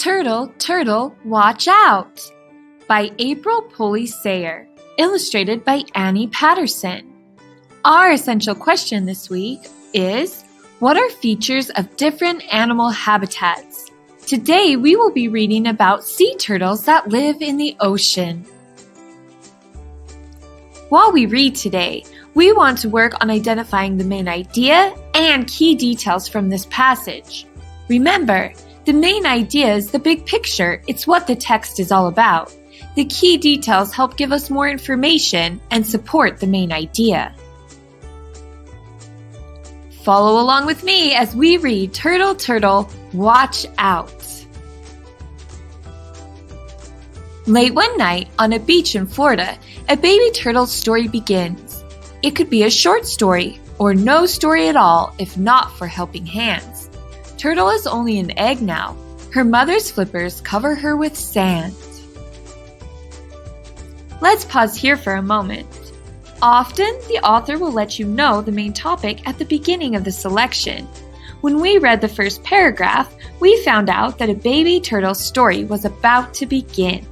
Turtle, Turtle, Watch Out! By April Pulley Sayre, illustrated by Annie Patterson. Our essential question this week is, what are features of different animal habitats? Today we will be reading about sea turtles that live in the ocean. While we read today, we want to work on identifying the main idea and key details from this passage. Remember, the main idea is the big picture. It's what the text is all about. The key details help give us more information and support the main idea. Follow along with me as we read Turtle, Turtle, Watch Out. Late one night on a beach in Florida, a baby turtle's story begins. It could be a short story or no story at all if not for helping hands. Turtle is only an egg now. Her mother's flippers cover her with sand. Let's pause here for a moment. Often, the author will let you know the main topic at the beginning of the selection. When we read the first paragraph, we found out that a baby turtle's story was about to begin.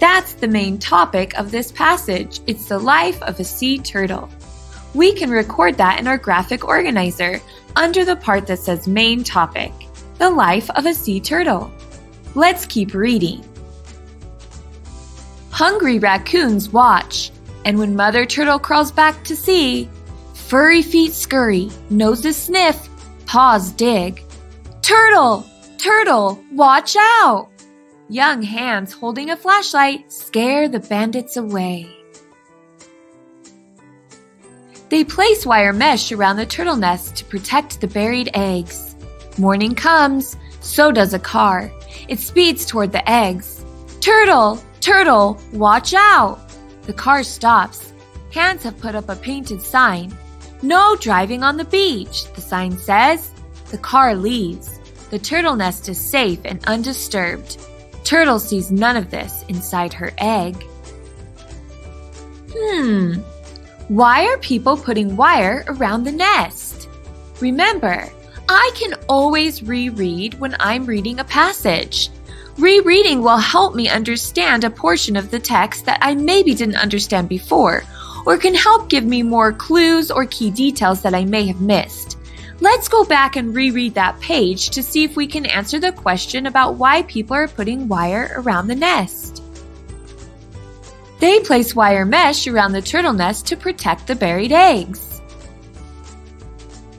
That's the main topic of this passage. It's the life of a sea turtle. We can record that in our graphic organizer under the part that says main topic, the life of a sea turtle. Let's keep reading. Hungry raccoons watch, and when Mother Turtle crawls back to sea, furry feet scurry, noses sniff, paws dig. Turtle! Turtle! Watch out! Young hands holding a flashlight scare the bandits away. They place wire mesh around the turtle nest to protect the buried eggs. Morning comes, so does a car. It speeds toward the eggs. Turtle! Turtle! Watch out! The car stops. Hands have put up a painted sign. No driving on the beach, the sign says. The car leaves. The turtle nest is safe and undisturbed. Turtle sees none of this inside her egg. Why are people putting wire around the nest? Remember, I can always reread when I'm reading a passage. Rereading will help me understand a portion of the text that I maybe didn't understand before, or can help give me more clues or key details that I may have missed. Let's go back and reread that page to see if we can answer the question about why people are putting wire around the nest. They place wire mesh around the turtle nest to protect the buried eggs.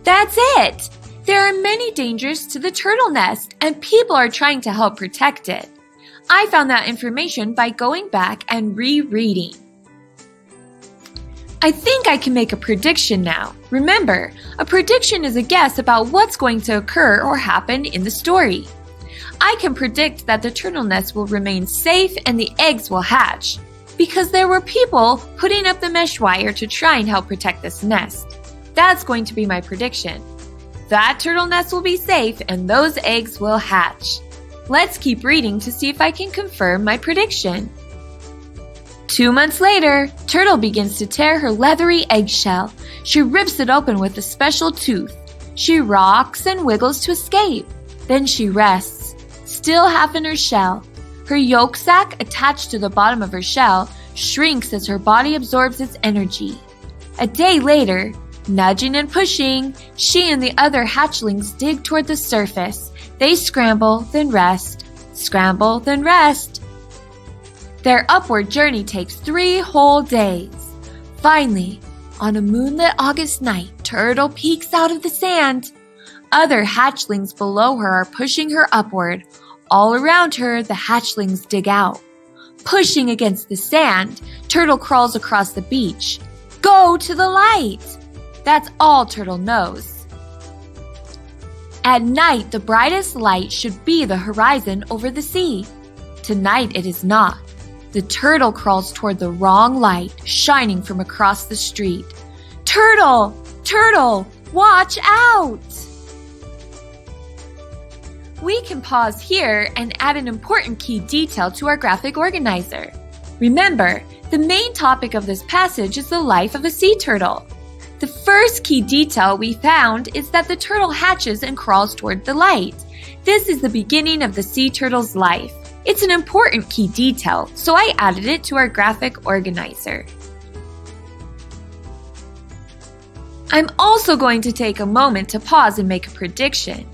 That's it! There are many dangers to the turtle nest, and people are trying to help protect it. I found that information by going back and rereading. I think I can make a prediction now. Remember, a prediction is a guess about what's going to occur or happen in the story. I can predict that the turtle nest will remain safe and the eggs will hatch, because there were people putting up the mesh wire to try and help protect this nest. That's going to be my prediction. That turtle nest will be safe and those eggs will hatch. Let's keep reading to see if I can confirm my prediction. 2 months later, Turtle begins to tear her leathery eggshell. She rips it open with a special tooth. She rocks and wiggles to escape. Then she rests, still half in her shell. Her yolk sac, attached to the bottom of her shell, shrinks as her body absorbs its energy. A day later, nudging and pushing, she and the other hatchlings dig toward the surface. They scramble, then rest. Scramble, then rest. Their upward journey takes 3 whole days. Finally, on a moonlit August night, Turtle peeks out of the sand. Other hatchlings below her are pushing her upward. All around her, the hatchlings dig out. Pushing against the sand, Turtle crawls across the beach. Go to the light! That's all Turtle knows. At night, the brightest light should be the horizon over the sea. Tonight it is not. The turtle crawls toward the wrong light, shining from across the street. Turtle! Turtle! Watch out! We can pause here and add an important key detail to our graphic organizer. Remember, the main topic of this passage is the life of a sea turtle. The first key detail we found is that the turtle hatches and crawls toward the light. This is the beginning of the sea turtle's life. It's an important key detail, so I added it to our graphic organizer. I'm also going to take a moment to pause and make a prediction.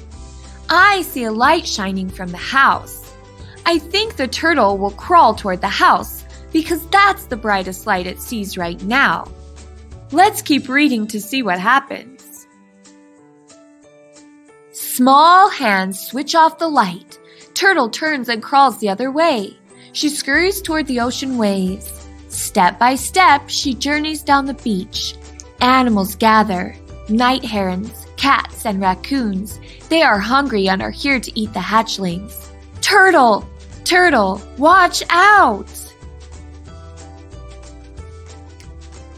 I see a light shining from the house. I think the turtle will crawl toward the house because that's the brightest light it sees right now. Let's keep reading to see what happens. Small hands switch off the light. Turtle turns and crawls the other way. She scurries toward the ocean waves. Step by step, she journeys down the beach. Animals gather. Night herons, cats, and raccoons. They are hungry and are here to eat the hatchlings. Turtle! Turtle! Watch out!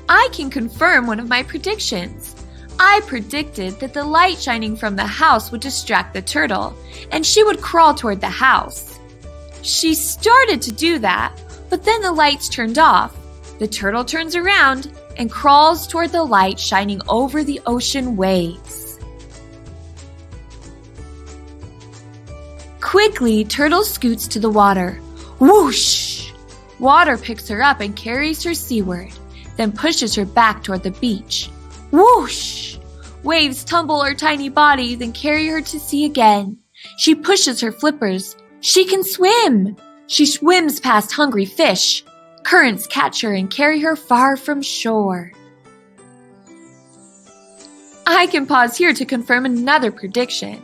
I can confirm one of my predictions. I predicted that the light shining from the house would distract the turtle, and she would crawl toward the house. She started to do that, but then the lights turned off. The turtle turns around and crawls toward the light shining over the ocean waves. Quickly, Turtle scoots to the water. Whoosh! Water picks her up and carries her seaward, then pushes her back toward the beach. Whoosh! Waves tumble her tiny body, then carry her to sea again. She pushes her flippers. She can swim! She swims past hungry fish. Currents catch her and carry her far from shore. I can pause here to confirm another prediction.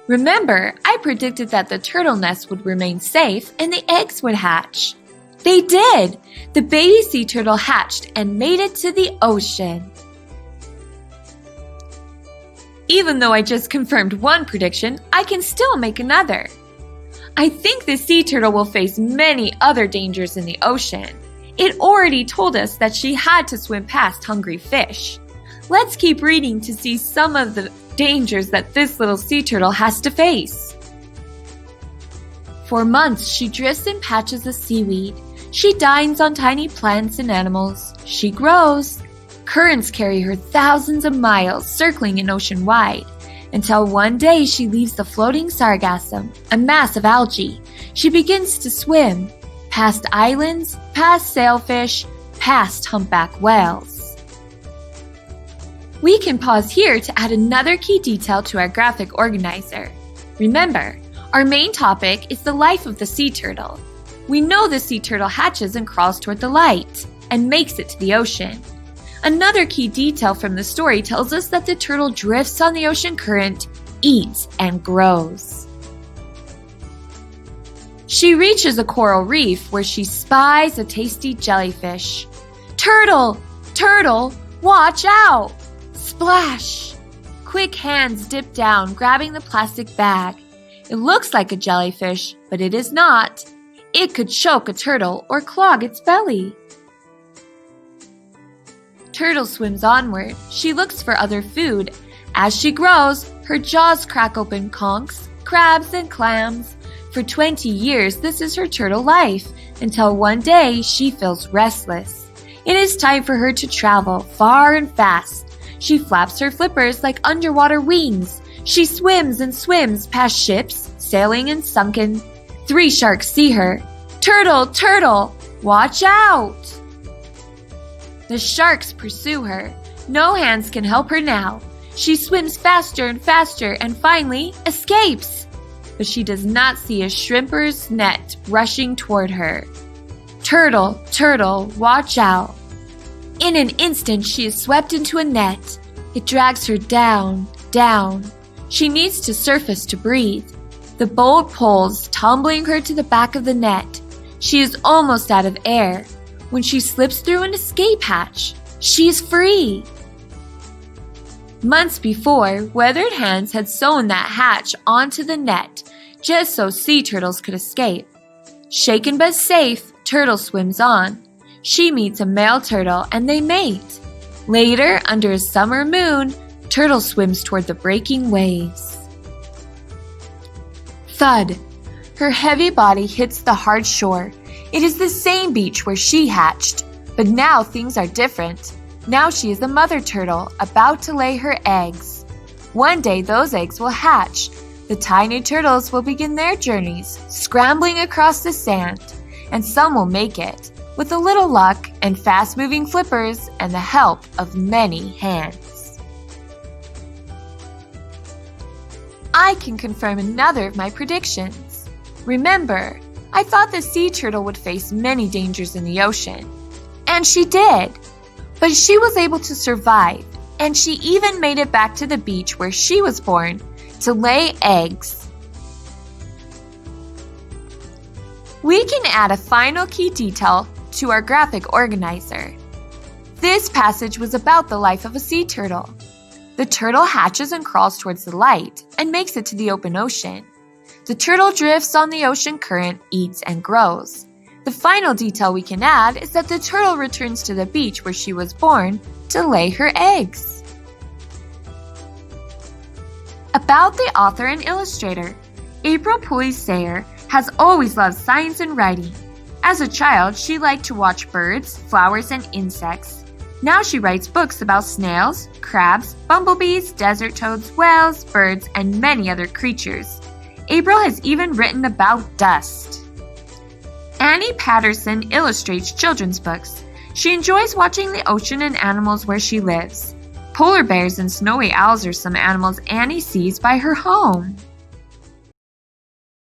Remember, I predicted that the turtle nest would remain safe and the eggs would hatch. They did! The baby sea turtle hatched and made it to the ocean. Even though I just confirmed one prediction, I can still make another. I think the sea turtle will face many other dangers in the ocean. It already told us that she had to swim past hungry fish. Let's keep reading to see some of the dangers that this little sea turtle has to face. For months, she drifts in patches of seaweed. She dines on tiny plants and animals. She grows. Currents carry her thousands of miles, circling an ocean wide, until one day she leaves the floating sargassum, a mass of algae. She begins to swim, past islands, past sailfish, past humpback whales. We can pause here to add another key detail to our graphic organizer. Remember, our main topic is the life of the sea turtle. We know the sea turtle hatches and crawls toward the light, and makes it to the ocean. Another key detail from the story tells us that the turtle drifts on the ocean current, eats, and grows. She reaches a coral reef where she spies a tasty jellyfish. Turtle! Turtle! Watch out! Splash! Quick hands dip down, grabbing the plastic bag. It looks like a jellyfish, but it is not. It could choke a turtle or clog its belly. Turtle swims onward. She looks for other food. As she grows, her jaws crack open conchs, crabs, and clams. For 20 years, this is her turtle life, until one day she feels restless. It is time for her to travel far and fast. She flaps her flippers like underwater wings. She swims and swims past ships, sailing and sunken. 3 sharks see her. Turtle, turtle, watch out! The sharks pursue her. No hands can help her now. She swims faster and faster and finally escapes. But she does not see a shrimper's net rushing toward her. Turtle, turtle, watch out. In an instant, she is swept into a net. It drags her down, down. She needs to surface to breathe. The boat pulls, tumbling her to the back of the net. She is almost out of air. When she slips through an escape hatch, she is free. Months before, weathered hands had sewn that hatch onto the net, just so sea turtles could escape. Shaken but safe, Turtle swims on. She meets a male turtle and they mate. Later, under a summer moon, Turtle swims toward the breaking waves. Thud! Her heavy body hits the hard shore. It is the same beach where she hatched, but now things are different. Now she is a mother turtle, about to lay her eggs. One day those eggs will hatch. The tiny turtles will begin their journeys, scrambling across the sand, and some will make it, with a little luck and fast-moving flippers and the help of many hands. I can confirm another of my predictions. Remember, I thought the sea turtle would face many dangers in the ocean. And she did. But she was able to survive, and she even made it back to the beach where she was born to lay eggs. We can add a final key detail to our graphic organizer. This passage was about the life of a sea turtle. The turtle hatches and crawls towards the light and makes it to the open ocean. The turtle drifts on the ocean current, eats, and grows. The final detail we can add is that the turtle returns to the beach where she was born to lay her eggs. About the author and illustrator, April Pulley Sayre has always loved science and writing. As a child, she liked to watch birds, flowers, and insects. Now she writes books about snails, crabs, bumblebees, desert toads, whales, birds, and many other creatures. April has even written about dust. Annie Patterson illustrates children's books. She enjoys watching the ocean and animals where she lives. Polar bears and snowy owls are some animals Annie sees by her home.